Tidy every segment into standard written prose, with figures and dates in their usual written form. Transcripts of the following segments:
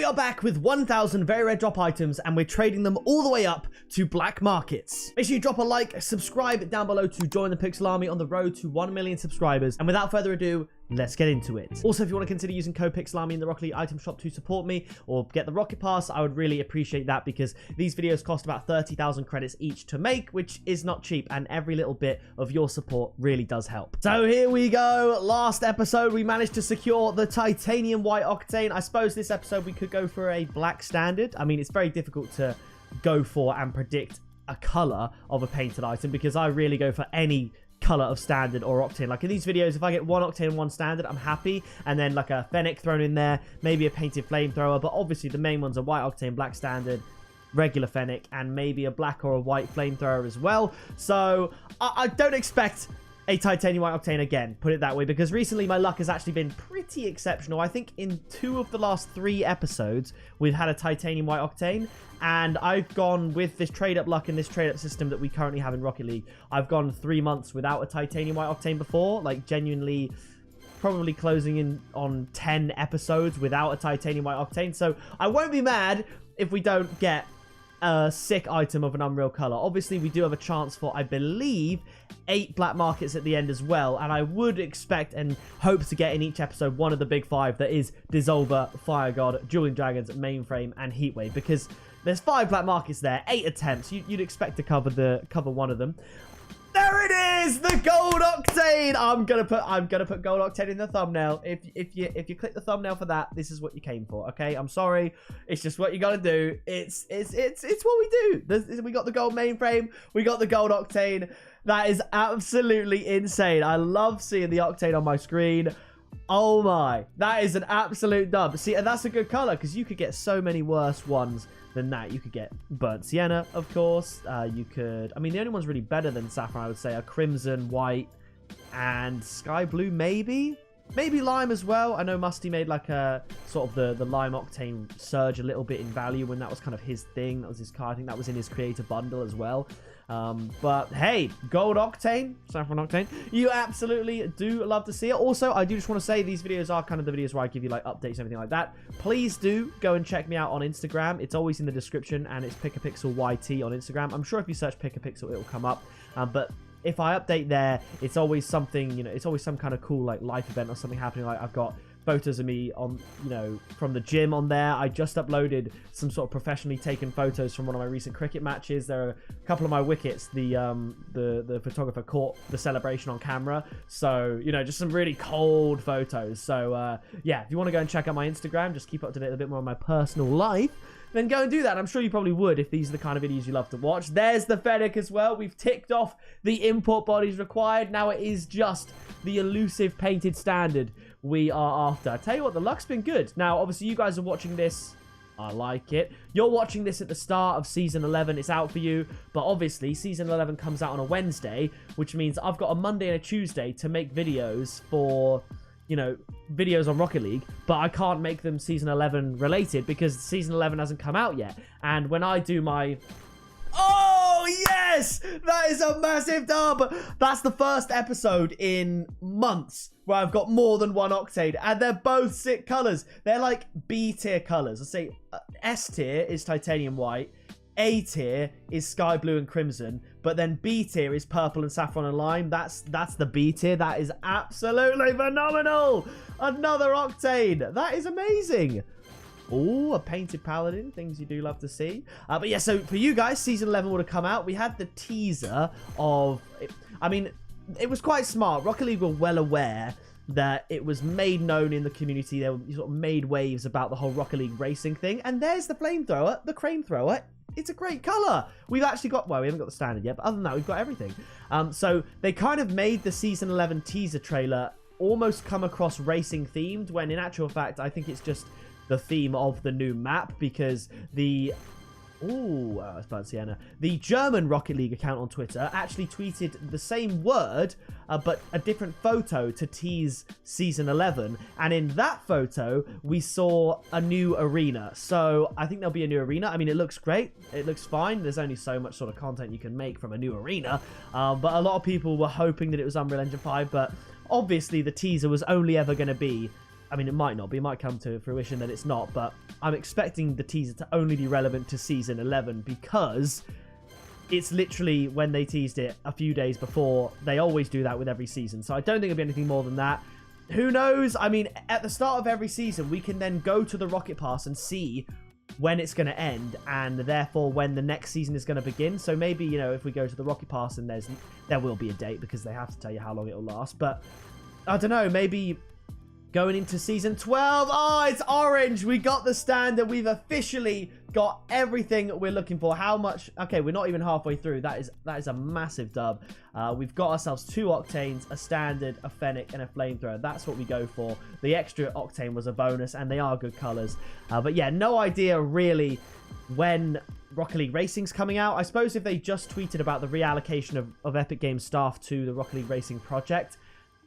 are back with 1,000 very rare drop items, and we're trading them all the way up to black markets. Make sure you drop a like, subscribe down below to join the Pixel Army on the road to 1 million subscribers. And without further ado, let's get into it. Also, if you want to consider using code Pixel Army in the Rocket League item shop to support me or get the Rocket Pass, I would really appreciate that, because these videos cost about 30,000 credits each to make, which is not cheap, and every little bit of your support really does help. So here we go. Last episode, we managed to secure the titanium white octane. I suppose this episode we could go for a black standard. I mean, it's very difficult to go for and predict a color of a painted item, because I really go for any color of standard or octane. Like in these videos, if I get one octane and one standard, I'm happy, and then like a fennec thrown in there, maybe a painted flamethrower, but obviously the main ones are white octane, black standard, regular fennec, and maybe a black or a white flamethrower as well. So I don't expect a titanium white octane again, put it that way, because recently my luck has actually been pretty exceptional. I think in 2 of the last 3 episodes we've had a titanium white octane, and I've gone with this trade up luck in this trade up system that we currently have in Rocket League. I've gone 3 months without a titanium white octane before, like genuinely probably closing in on 10 episodes without a titanium white octane. So I won't be mad if we don't get a sick item of an unreal color. Obviously we do have a chance for, I believe, 8 black markets at the end as well, and I would expect and hope to get in each episode one of the big 5 that is Dissolver, Fire God, Dueling Dragons, Mainframe, and Heatwave, because there's 5 black markets there, 8 attempts. You'd expect to cover one of them. There it is, the gold octane. I'm gonna put gold octane in the thumbnail. If you click the thumbnail for that, this is what you came for. Okay, I'm sorry, it's just what you gotta do. It's what we do. We got the gold mainframe, we got the gold octane. That is absolutely insane. I love seeing the octane on my screen. Oh my, that is an absolute dub. See, and that's a good color, because you could get so many worse ones than that. You could get burnt sienna, of course. You could, I mean, the only ones really better than saffron, I would say, are crimson, white, and sky blue, maybe lime as well. I know Musty made like a sort of the lime octane surge a little bit in value when that was kind of his thing. That was his car. I think that was in his creator bundle as well. But hey, gold octane, saffron octane, you absolutely do love to see it. Also, I do just want to say these videos are kind of the videos where I give you like updates and everything like that. Please do go and check me out on Instagram. It's always in the description, and it's pickapixel YT on Instagram. I'm sure if you search pickapixel, it'll come up. But if I update there, it's always something, you know, it's always some kind of cool like life event or something happening. Like I've got photos of me on, you know, from the gym on there. I just uploaded some sort of professionally taken photos from one of my recent cricket matches. There are a couple of my wickets. The photographer caught the celebration on camera. So, you know, just some really cold photos. So, yeah, if you want to go and check out my Instagram, just keep up to date a bit more on my personal life, then go and do that. I'm sure you probably would if these are the kind of videos you love to watch. There's the fennec as well. We've ticked off the import bodies required. Now it is just the elusive painted standard we are after. I tell you what, the luck's been good. Now, obviously, you guys are watching this. I like it. You're watching this at the start of Season 11. It's out for you. But obviously, Season 11 comes out on a Wednesday, which means I've got a Monday and a Tuesday to make videos for, you know, videos on Rocket League, but I can't make them Season 11 related because Season 11 hasn't come out yet. And when I do my... Oh, yes! That is a massive dub! That's the first episode in months where I've got more than one octane, and they're both sick colors. They're like B tier colors. I say S tier is titanium white, A tier is sky blue and crimson, but then B tier is purple and saffron and lime. That's the B tier. That is absolutely phenomenal. Another octane. That is amazing. Oh, a painted paladin. Things you do love to see. But yeah, so for you guys, Season 11 would have come out. We had the teaser of... I mean, it was quite smart. Rocket League were well aware that it was made known in the community. They sort of made waves about the whole Rocket League racing thing. And there's the flamethrower, the crane thrower. It's a great color. We've actually got... Well, we haven't got the standard yet, but other than that, we've got everything. So they kind of made the Season 11 teaser trailer almost come across racing themed, when in actual fact, I think it's just the theme of the new map, because the... Ooh, it's burnt sienna. The German Rocket League account on Twitter actually tweeted the same word, but a different photo to tease Season 11. And in that photo, we saw a new arena. So I think there'll be a new arena. I mean, it looks great. It looks fine. There's only so much sort of content you can make from a new arena. But a lot of people were hoping that it was Unreal Engine 5. But obviously, the teaser was only ever going to be I mean, it might not, but it might come to fruition that it's not. But I'm expecting the teaser to only be relevant to Season 11 because it's literally when they teased it a few days before. They always do that with every season. So I don't think it'll be anything more than that. Who knows? I mean, at the start of every season, we can then go to the Rocket Pass and see when it's going to end, and therefore when the next season is going to begin. So maybe, you know, if we go to the Rocket Pass and there will be a date because they have to tell you how long it'll last. But I don't know, maybe going into Season 12. Oh, it's orange. We got the standard. We've officially got everything we're looking for. How much? Okay, we're not even halfway through. That is a massive dub. We've got ourselves 2 octanes, a standard, a fennec, and a flamethrower. That's what we go for. The extra octane was a bonus, and they are good colors. But yeah, no idea really when Rocket League Racing's coming out. I suppose if they just tweeted about the reallocation of Epic Games staff to the Rocket League Racing project,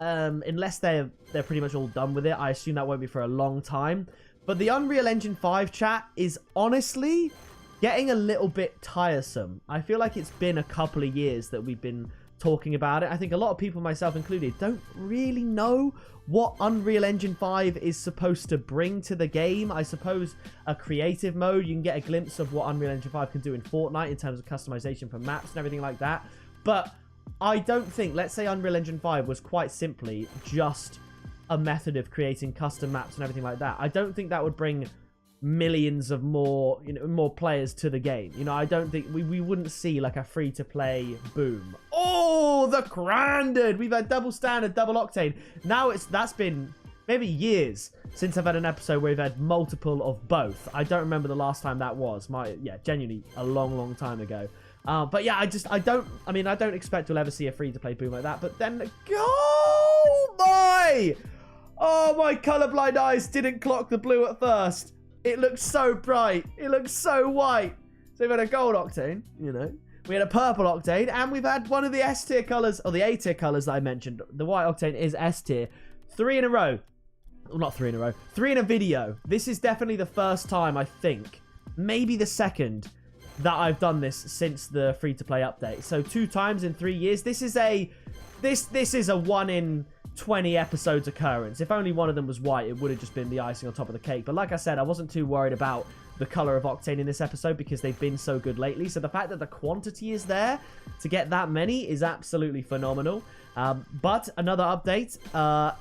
unless they're pretty much all done with it, I assume that won't be for a long time. But the Unreal Engine 5 chat is honestly getting a little bit tiresome. I feel like it's been a couple of years that we've been talking about it. I think a lot of people, myself included, don't really know what Unreal Engine 5 is supposed to bring to the game. I suppose a creative mode, you can get a glimpse of what Unreal Engine 5 can do in Fortnite in terms of customization for maps and everything like that. But I don't think, let's say Unreal Engine 5 was quite simply just a method of creating custom maps and everything like that. I don't think that would bring millions of more players to the game. You know, I don't think we wouldn't see like a free-to-play boom. Oh, the Granded! We've had double standard, double octane. Now that's been maybe years since I've had an episode where we've had multiple of both. I don't remember the last time that was. Genuinely a long time ago. But yeah, I don't expect we'll ever see a free-to-play boom like that. But then, oh my colorblind eyes didn't clock the blue at first. It looks so bright. It looks so white. So we've had a gold octane, you know. We had a purple octane, and we've had one of the S tier colors, or the A tier colors that I mentioned. The white octane is S tier. 3 in a row. Well, not 3 in a row. 3 in a video. This is definitely the first time, I think, maybe the second, that I've done this since the free-to-play update. So 2 times in 3 years. This is a 1 in 20 episodes occurrence. If only one of them was white, it would have just been the icing on top of the cake. But like I said, I wasn't too worried about the color of octane in this episode because they've been so good lately. So the fact that the quantity is there to get that many is absolutely phenomenal. But another update,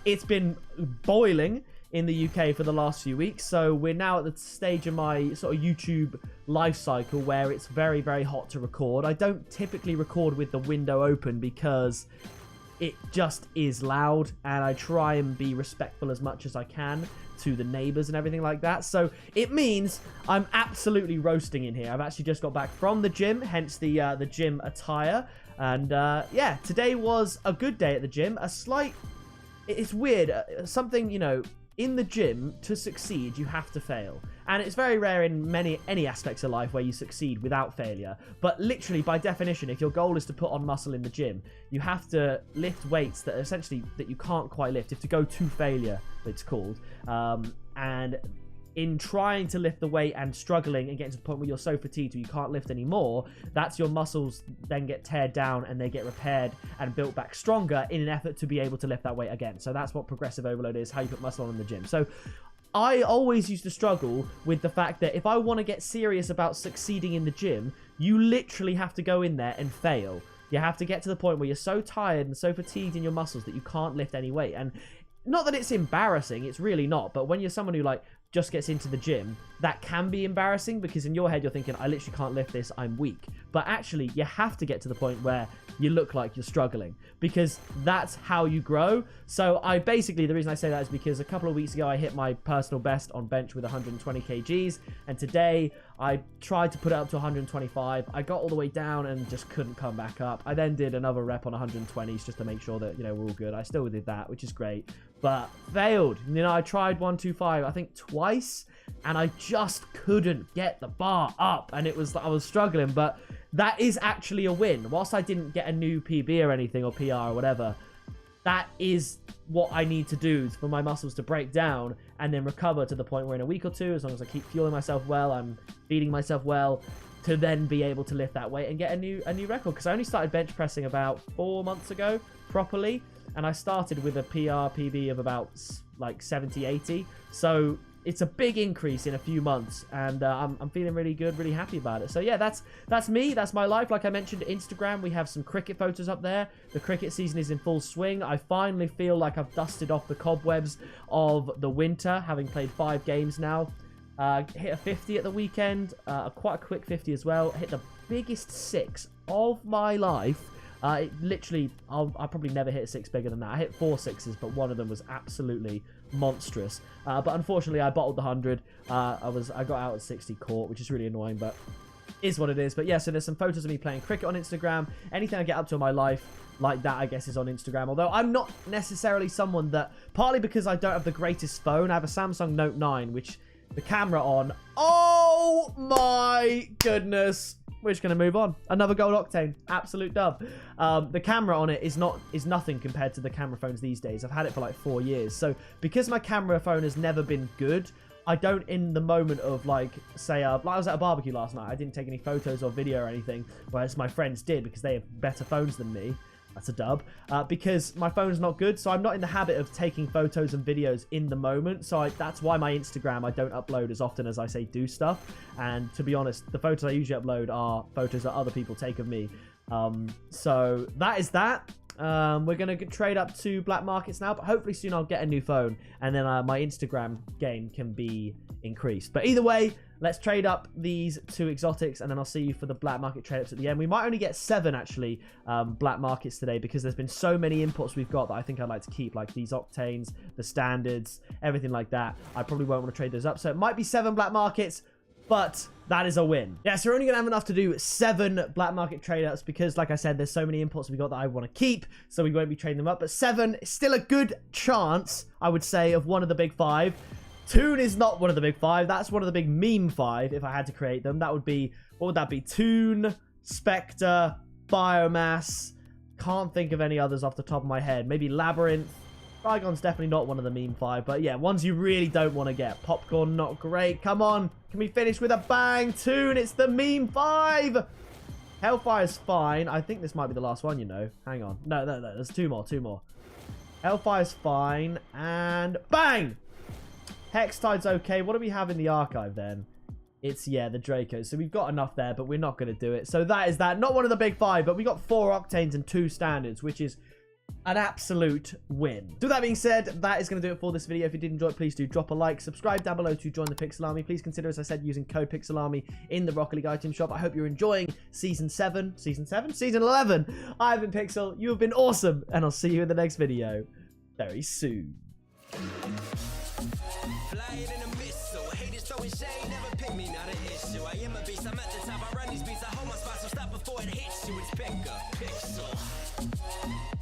it's been boiling in the UK for the last few weeks. So we're now at the stage of my sort of YouTube life cycle where it's very, very hot to record. I don't typically record with the window open because it just is loud, and I try and be respectful as much as I can to the neighbors and everything like that. So it means I'm absolutely roasting in here. I've actually just got back from the gym, hence the gym attire. And yeah, today was a good day at the gym. It's weird, something, you know, in the gym, to succeed, you have to fail. And it's very rare in any aspects of life where you succeed without failure. But literally, by definition, if your goal is to put on muscle in the gym, you have to lift weights that essentially that you can't quite lift. You have to go to failure, it's called. And in trying to lift the weight and struggling and getting to the point where you're so fatigued you can't lift anymore, that's your muscles then get teared down and they get repaired and built back stronger in an effort to be able to lift that weight again. So that's what progressive overload is, how you put muscle on in the gym. So I always used to struggle with the fact that if I want to get serious about succeeding in the gym, you literally have to go in there and fail. You have to get to the point where you're so tired and so fatigued in your muscles that you can't lift any weight. And not that it's embarrassing, it's really not, but when you're someone who like just gets into the gym, that can be embarrassing because in your head you're thinking, I literally can't lift this, I'm weak. But actually, you have to get to the point where you look like you're struggling because that's how you grow. So the reason I say that is because a couple of weeks ago I hit my personal best on bench with 120 kgs, and today I tried to put it up to 125. I got all the way down and just couldn't come back up. I then did another rep on 120s just to make sure that, you know, we're all good. I still did that, which is great, but failed. You know, I tried 125, I think twice, and I just couldn't get the bar up, and I was struggling. But that is actually a win. Whilst I didn't get a new PB or anything, or PR or whatever, that is what I need to do for my muscles to break down and then recover to the point where in a week or two, as long as I keep fueling myself well, I'm feeding myself well, to then be able to lift that weight and get a new record. Because I only started bench pressing about 4 months ago properly, and I started with a PR PB of about like 70, 80. So it's a big increase in a few months, and I'm feeling really good, really happy about it. So yeah, that's me. That's my life. Like I mentioned, Instagram, we have some cricket photos up there. The cricket season is in full swing. I finally feel like I've dusted off the cobwebs of the winter, having played 5 games now. Hit a 50 at the weekend, quite a quick 50 as well. Hit the biggest 6 of my life. It literally, I'll probably never hit a 6 bigger than that. I hit 4 6s, but one of them was absolutely monstrous. But unfortunately, I bottled the 100. I got out at 60 caught, which is really annoying, but is what it is. But yeah, so there's some photos of me playing cricket on Instagram. Anything I get up to in my life like that, I guess, is on Instagram. Although I'm not necessarily someone that, partly because I don't have the greatest phone. I have a Samsung Note 9, which the camera on, oh my goodness. We're just going to move on. Another gold octane. Absolute dub. The camera on it is nothing compared to the camera phones these days. I've had it for like 4 years. So because my camera phone has never been good, I don't, in the moment of like, say, I was at a barbecue last night. I didn't take any photos or video or anything, whereas my friends did because they have better phones than me. That's a dub. Because my phone's not good, so I'm not in the habit of taking photos and videos in the moment. So that's why my Instagram, I don't upload as often as I say do stuff. And to be honest, the photos I usually upload are photos that other people take of me. So that is that. We're going to trade up to black markets now, but hopefully soon I'll get a new phone. And then my Instagram game can be increased. But either way, let's trade up these 2 exotics, and then I'll see you for the black market trade-ups at the end. We might only get 7, actually, black markets today, because there's been so many imports we've got that I think I'd like to keep, like these octanes, the standards, everything like that. I probably won't want to trade those up, so it might be 7 black markets, but that is a win. Yeah, so we're only going to have enough to do 7 black market trade-ups because, like I said, there's so many imports we got that I want to keep, so we won't be trading them up. But 7 is still a good chance, I would say, of one of the big 5. Toon is not one of the big 5. That's one of the big meme 5 if I had to create them. That would be, what would that be? Toon, Spectre, Biomass. Can't think of any others off the top of my head. Maybe Labyrinth. Trigon's definitely not one of the meme 5. But yeah, ones you really don't want to get. Popcorn, not great. Come on. Can we finish with a bang? Toon, it's the meme 5. Hellfire's fine. I think this might be the last one, you know. Hang on. No. There's 2 more. 2 more. Hellfire's fine. And bang! Hextide's okay. What do we have in the archive then? It's, yeah, the Draco. So we've got enough there, but we're not going to do it. So that is that. Not one of the big 5, but we got 4 octanes and 2 standards, which is an absolute win. So with that being said, that is going to do it for this video. If you did enjoy it, please do drop a like. Subscribe down below to join the Pixel Army. Please consider, as I said, using code Pixel Army in the Rocket League item shop. I hope you're enjoying Season 7. Season 7? Season 11. I've been Pixel. You have been awesome. And I'll see you in the next video very soon. Flying in a missile, haters throwing shade, never pick me, not an issue. I am a beast, I'm at the top, I run these beats, I hold my spot, so stop before it hits you. It's pick up, pixel.